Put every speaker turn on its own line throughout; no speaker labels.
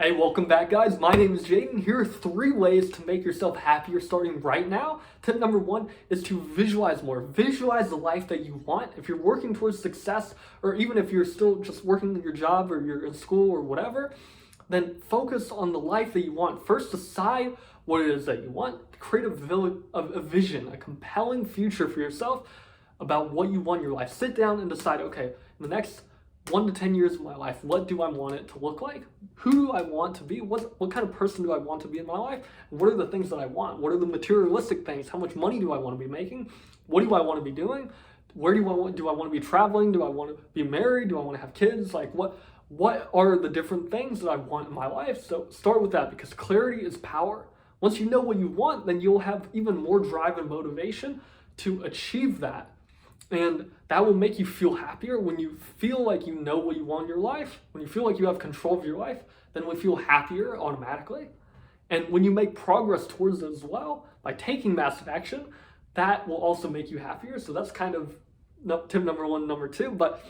Hey, welcome back, guys. My name is Jaden. Here are 3 ways to make yourself happier starting right now. Tip number 1 is to visualize more. Visualize the life that you want. If you're working towards success, or even if you're still just working your job or you're in school or whatever, then focus on the life that you want. First, decide what it is that you want. Create a vision, a compelling future for yourself about what you want in your life. Sit down and decide, okay, in the next 1 to 10 years of my life, what do I want it to look like? Who do I want to be? What kind of person do I want to be in my life? What are the things that I want? What are the materialistic things? How much money do I want to be making? What do I want to be doing? Where do I want to be traveling? Do I want to be married? Do I want to have kids? Like what are the different things that I want in my life? So start with that, because clarity is power. Once you know what you want, then you'll have even more drive and motivation to achieve that. And that will make you feel happier. When you feel like you know what you want in your life, when you feel like you have control of your life, then we feel happier automatically. And when you make progress towards it as well, by taking massive action, that will also make you happier. So that's kind of tip number 1, number 2. But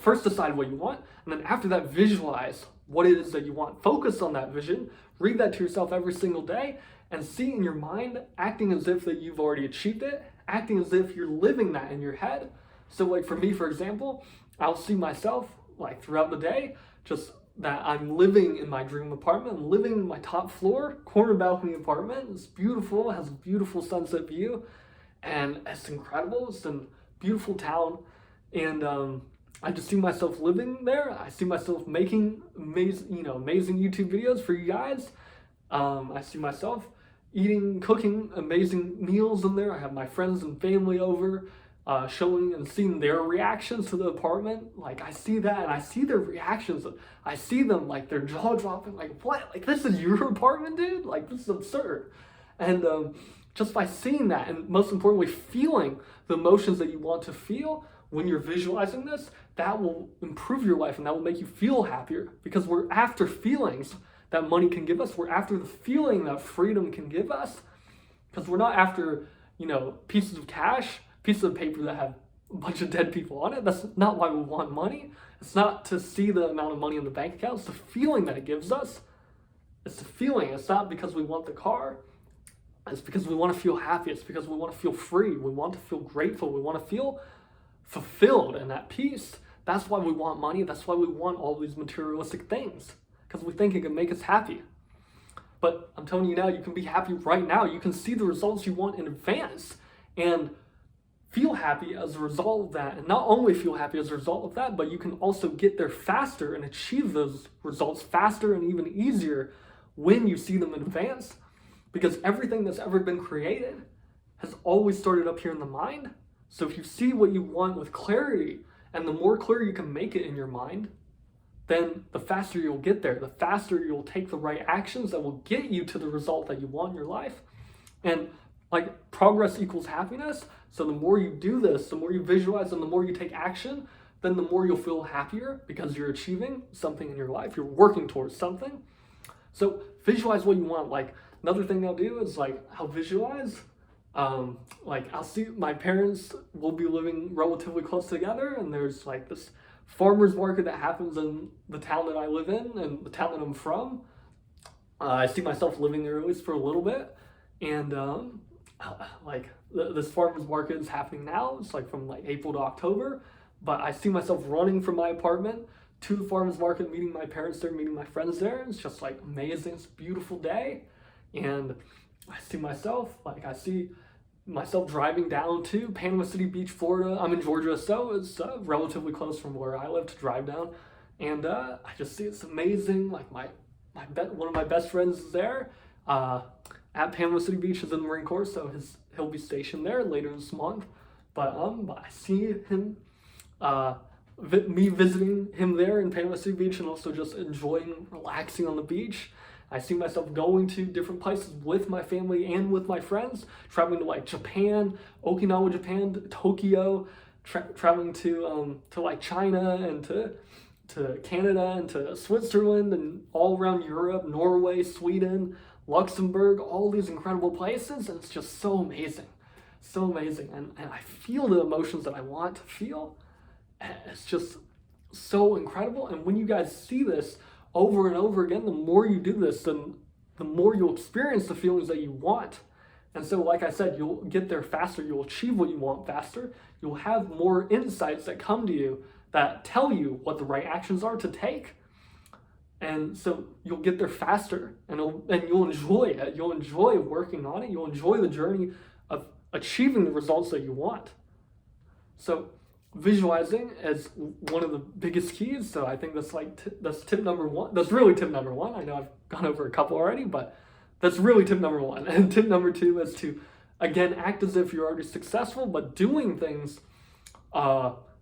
first decide what you want, and then after that, visualize what it is that you want. Focus on that vision. Read that to yourself every single day, and see in your mind, acting as if that you've already achieved it, acting as if you're living that in your head. So like for me, for example, I'll see myself like throughout the day, just that I'm living in my dream apartment. I'm living in my top floor, corner balcony apartment. It's beautiful, it has a beautiful sunset view, and it's incredible. It's a beautiful town, and I just see myself living there. I see myself making amazing YouTube videos for you guys. I see myself cooking amazing meals in there. I have my friends and family over, showing and seeing their reactions to the apartment. Like, I see that, and I see their reactions. I see them, like, their jaw dropping, like, what? Like, this is your apartment, dude? Like, this is absurd. And just by seeing that, and most importantly, feeling the emotions that you want to feel when you're visualizing this, that will improve your life, and that will make you feel happier, because we're after feelings that money can give us. We're after the feeling that freedom can give us, because we're not after pieces of cash, pieces of paper that have a bunch of dead people on it. That's not why we want money. It's not to see the amount of money in the bank account. It's the feeling that it gives us. It's the feeling. It's not because we want the car. It's because we want to feel happy. It's because we want to feel free. We want to feel grateful. We want to feel fulfilled and at peace. That's why we want money. That's why we want all these materialistic things, because we think it can make us happy. But I'm telling you now, you can be happy right now. You can see the results you want in advance and feel happy as a result of that. And not only feel happy as a result of that, but you can also get there faster and achieve those results faster and even easier when you see them in advance. Because everything that's ever been created has always started up here in the mind. So if you see what you want with clarity, and the more clear you can make it in your mind, then the faster you'll get there, the faster you'll take the right actions that will get you to the result that you want in your life. And like, progress equals happiness. So the more you do this, the more you visualize, and the more you take action, then the more you'll feel happier, because you're achieving something in your life. You're working towards something. So visualize what you want. Like, another thing I'll do is, like, I'll visualize, I'll see my parents will be living relatively close together, and there's like this farmer's market that happens in the town that I live in and the town that I'm from. I see myself living there at least for a little bit. And this farmer's market is happening now. It's like from like April to October. But I see myself running from my apartment to the farmer's market, meeting my parents there, meeting my friends there. It's just like amazing. It's a beautiful day. And I see myself driving down to Panama City Beach, Florida. I'm in Georgia, so it's relatively close from where I live to drive down. And I just see it's amazing. Like, one of my best friends is there at Panama City Beach, is in the Marine Corps, so he'll be stationed there later this month. But I see him, me visiting him there in Panama City Beach, and also just enjoying relaxing on the beach. I see myself going to different places with my family and with my friends, traveling to like Japan, Okinawa, Japan, Tokyo, traveling to like China, and to Canada, and to Switzerland, and all around Europe, Norway, Sweden, Luxembourg, all these incredible places. And it's just so amazing, and I feel the emotions that I want to feel. It's just so incredible. And when you guys see this, over and over again, the more you do this, then the more you'll experience the feelings that you want. And so, like I said, you'll get there faster, you'll achieve what you want faster, you'll have more insights that come to you that tell you what the right actions are to take. And so you'll get there faster, and you'll enjoy it. You'll enjoy working on it. You'll enjoy the journey of achieving the results that you want. So visualizing is one of the biggest keys. So I think that's tip number one. That's really tip number one. I know I've gone over a couple already, but that's really tip number one. And tip number two is to, again, act as if you're already successful, but doing things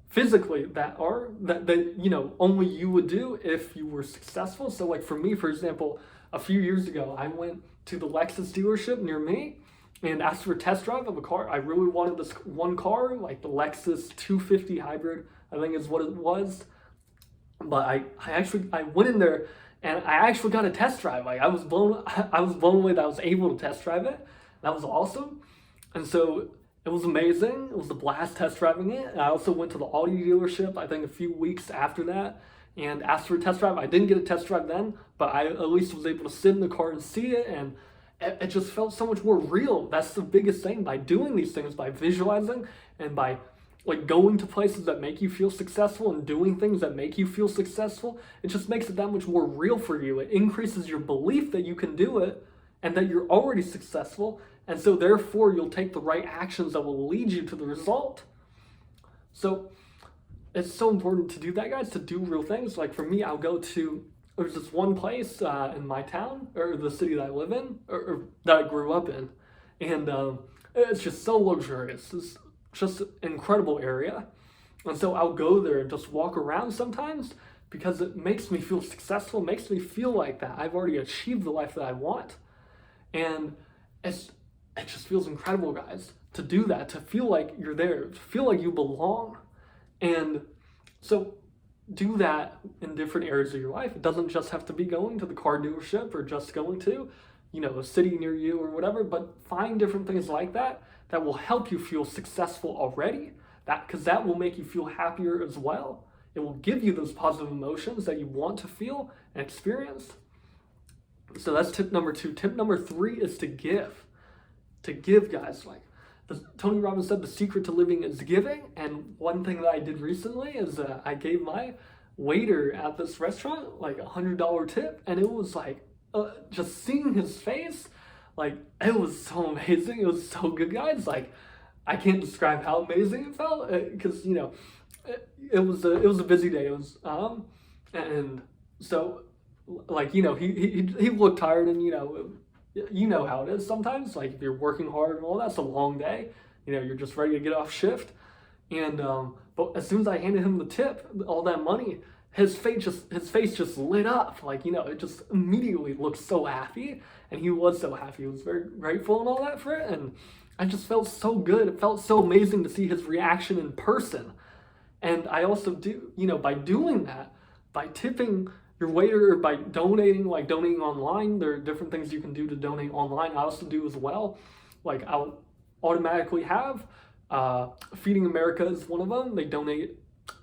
physically that only you would do if you were successful. So like for me, for example, a few years ago, I went to the Lexus dealership near me and asked for a test drive of a car. I really wanted this one car, like the Lexus 250 hybrid, I think is what it was. But I went in there and I actually got a test drive. Like I was blown away that I was able to test drive it. That was awesome. And so it was amazing. It was a blast test driving it. And I also went to the Audi dealership, I think a few weeks after that, and asked for a test drive. I didn't get a test drive then, but I at least was able to sit in the car and see it, and it just felt so much more real. That's the biggest thing. By doing these things, by visualizing and by like going to places that make you feel successful and doing things that make you feel successful, it just makes it that much more real for you. It increases your belief that you can do it and that you're already successful. And so therefore you'll take the right actions that will lead you to the result. So it's so important to do that, guys, to do real things. Like for me, there's this one place in my town, or the city that I live in, or that I grew up in. And it's just so luxurious. It's just an incredible area. And so I'll go there and just walk around sometimes because it makes me feel successful, makes me feel like that I've already achieved the life that I want. And it just feels incredible, guys, to do that, to feel like you're there, to feel like you belong. And so do that in different areas of your life. It doesn't just have to be going to the car dealership or just going to, a city near you or whatever, but find different things like that will help you feel successful already, because that will make you feel happier as well. It will give you those positive emotions that you want to feel and experience. So that's tip number two. Tip number three is to give. To give, guys. Like Tony Robbins said, the secret to living is giving. And one thing that I did recently is I gave my waiter at this restaurant like $100 tip, and it was like just seeing his face, like it was so amazing. It was so good, guys. Like I can't describe how amazing it felt because it was a busy day. It was and so like he looked tired, and you know how it is sometimes. Like if you're working hard and all that, it's a long day. You're just ready to get off shift. And but as soon as I handed him the tip, all that money, his face just lit up. Like it just immediately looked so happy, and he was so happy. He was very grateful and all that for it, and I just felt so good. It felt so amazing to see his reaction in person. And I also do, by doing that, by tipping your waiter, or by donating online. There are different things you can do to donate online. I also do as well. Like I'll automatically have Feeding America is one of them. They donate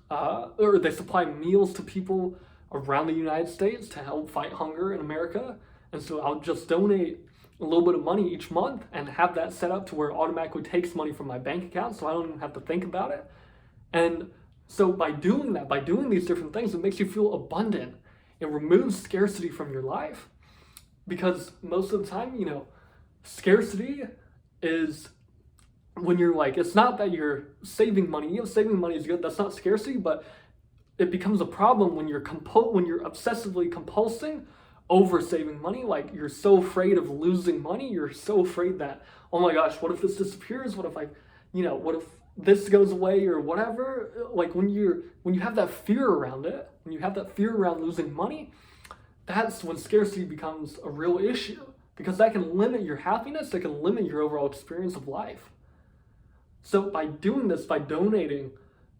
or they supply meals to people around the United States to help fight hunger in America. And so I'll just donate a little bit of money each month and have that set up to where it automatically takes money from my bank account, so I don't even have to think about it. And so by doing that, by doing these different things, it makes you feel abundant. It removes scarcity from your life, because most of the time, scarcity is when you're like, it's not that you're saving money. Saving money is good. That's not scarcity, but it becomes a problem when you're obsessively compulsing over saving money. Like you're so afraid of losing money. You're so afraid that, oh my gosh, what if this disappears? What if what if this goes away or whatever? Like when you have that fear around it, when you have that fear around losing money, that's when scarcity becomes a real issue, because that can limit your happiness, that can limit your overall experience of life. So by doing this, by donating,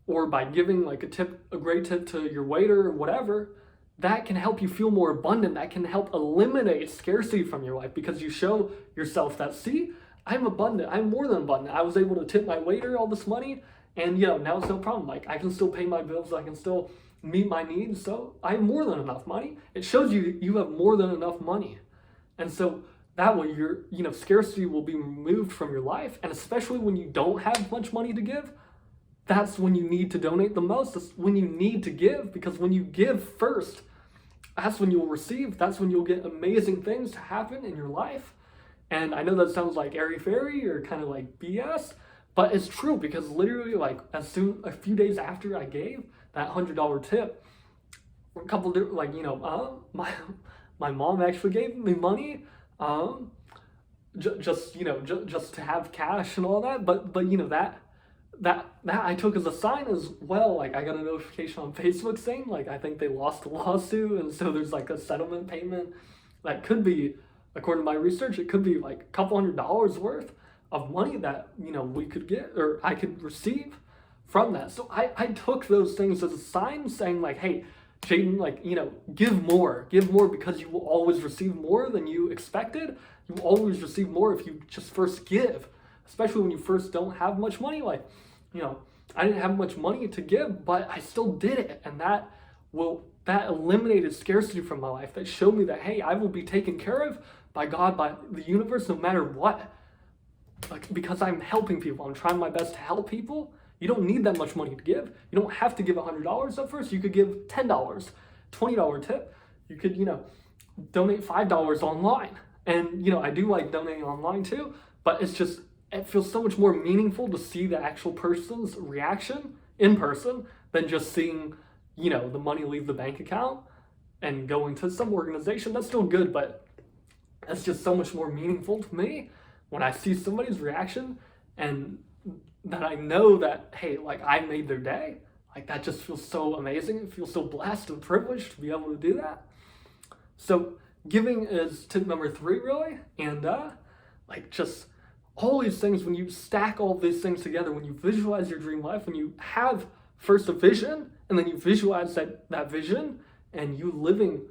or by giving like a great tip to your waiter or whatever, that can help you feel more abundant. That can help eliminate scarcity from your life, because you show yourself that, see, I'm abundant. I'm more than abundant. I was able to tip my waiter all this money, and now it's no problem. Like I can still pay my bills. I can still meet my needs, so I have more than enough money. It shows you have more than enough money. And so that way scarcity will be removed from your life. And especially when you don't have much money to give, that's when you need to donate the most. That's when you need to give, because when you give first, that's when you'll receive. That's when you'll get amazing things to happen in your life. And I know that sounds like airy-fairy or kind of like BS, but it's true, because literally a few days after I gave that $100 tip, a couple different, my mom actually gave me money, just to have cash and all that. But that I took as a sign as well. Like, I got a notification on Facebook saying I think they lost the lawsuit, and so there's a settlement payment that could be, according to my research, it could be a couple $100 worth of money that we could get, or I could receive from that. So I took those things as a sign saying hey, Jaden, give more, because you will always receive more than you expected. You will always receive more if you just first give, especially when you first don't have much money. I didn't have much money to give, but I still did it. And that eliminated scarcity from my life. That showed me that, hey, I will be taken care of by God, by the universe, no matter what. Because I'm helping people. I'm trying my best to help people. You don't need that much money to give. You don't have to give $100 up first. You could give $10, $20 tip. You could, donate $5 online. And, I do like donating online too, but it feels so much more meaningful to see the actual person's reaction in person than just seeing, the money leave the bank account and go into some organization. That's still good, but it's just so much more meaningful to me when I see somebody's reaction, and that I know that, hey, I made their day. That just feels so amazing. It feels so blessed and privileged to be able to do that. So giving is tip number 3, really. And just all these things, when you stack all these things together, when you visualize your dream life, when you have first a vision, and then you visualize that vision, and you living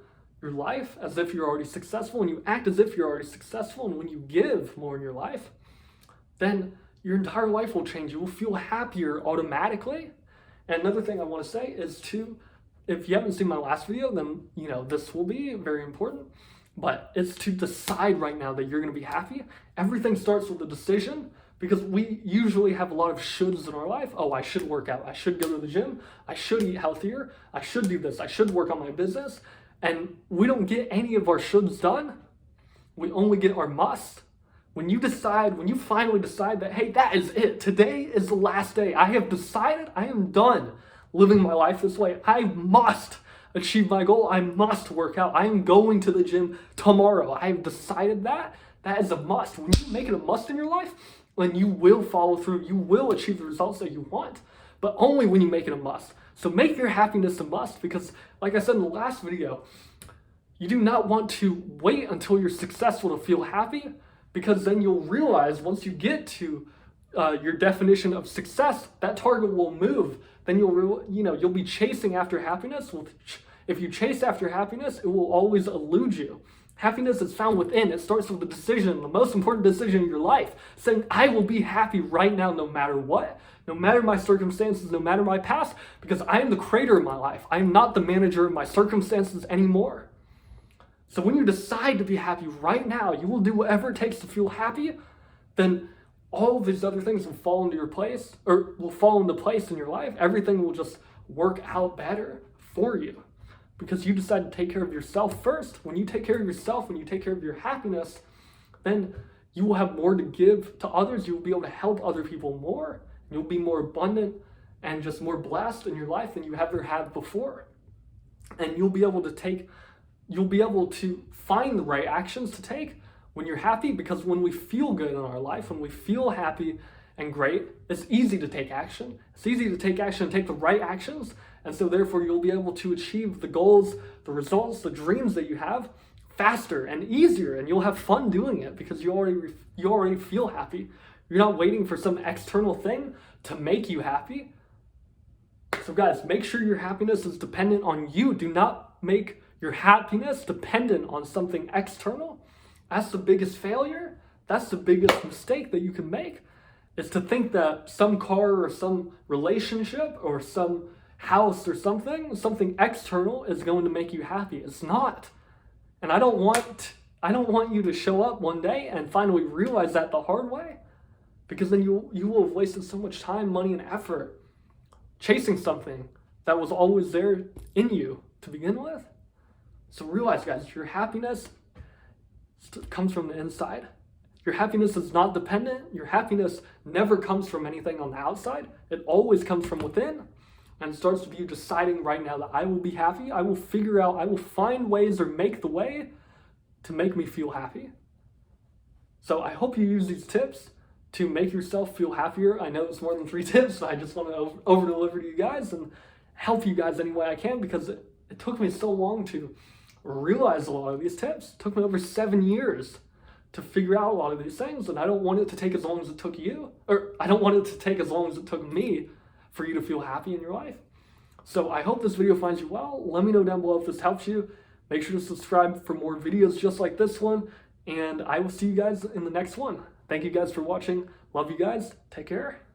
your life as if you're already successful, and you act as if you're already successful, and when you give more in your life, then your entire life will change. You will feel happier automatically. And another thing I want to say is if you haven't seen my last video, then this will be very important, but it's to decide right now that you're going to be happy. Everything starts with a decision, because we usually have a lot of shoulds in our life. Oh, I should work out. I should go to the gym. I should eat healthier. I should do this. I should work on my business. And we don't get any of our shoulds done. We only get our must. When you finally decide that, hey, that is it. Today is the last day. I have decided I am done living my life this way. I must achieve my goal. I must work out. I am going to the gym tomorrow. I have decided that. That is a must. When you make it a must in your life, then you will follow through. You will achieve the results that you want, but only when you make it a must. So make your happiness a must, because like I said in the last video, you do not want to wait until you're successful to feel happy, because then you'll realize once you get to your definition of success, that target will move. Then you'll be chasing after happiness. If you chase after happiness, it will always elude you. Happiness is found within. It starts with a decision, the most important decision in your life, saying, I will be happy right now no matter what, no matter my circumstances, no matter my past, because I am the creator of my life. I am not the manager of my circumstances anymore. So when you decide to be happy right now, you will do whatever it takes to feel happy, then all of these other things will fall into your place, or will fall into place in your life. Everything will just work out better for you, because you decide to take care of yourself first. When you take care of yourself, when you take care of your happiness, then you will have more to give to others. You will be able to help other people more. You'll be more abundant and just more blessed in your life than you ever have before. And you'll be able to find the right actions to take when you're happy, because when we feel good in our life, when we feel happy and great, it's easy to take action. It's easy to take action and take the right actions. And so therefore you'll be able to achieve the goals, the results, the dreams that you have faster and easier, and you'll have fun doing it because you already feel happy. You're not waiting for some external thing to make you happy. So guys, make sure your happiness is dependent on you. Do not make your happiness dependent on something external. That's the biggest failure. That's the biggest mistake that you can make, is to think that some car or some relationship or some house or something external is going to make you happy. It's not. And I don't want you to show up one day and finally realize that the hard way, because then you will have wasted so much time, money, and effort chasing something that was always there in you to begin with. So realize, guys, your happiness comes from the inside. Your happiness is not dependent. Your happiness never comes from anything on the outside. It always comes from within. And it starts with you deciding right now that I will be happy. I will find ways or make the way to make me feel happy. So I hope you use these tips to make yourself feel happier. I know it's more than 3 tips, but I just want to over-deliver to you guys and help you guys any way I can, because it took me so long to realize a lot of these tips. It took me over 7 years to figure out a lot of these things, and I don't want it to take as long as it took you, or I don't want it to take as long as it took me for you to feel happy in your life. So I hope this video finds you well. Let me know down below if this helps you. Make sure to subscribe for more videos just like this one, and I will see you guys in the next one. Thank you guys for watching. Love you guys. Take care.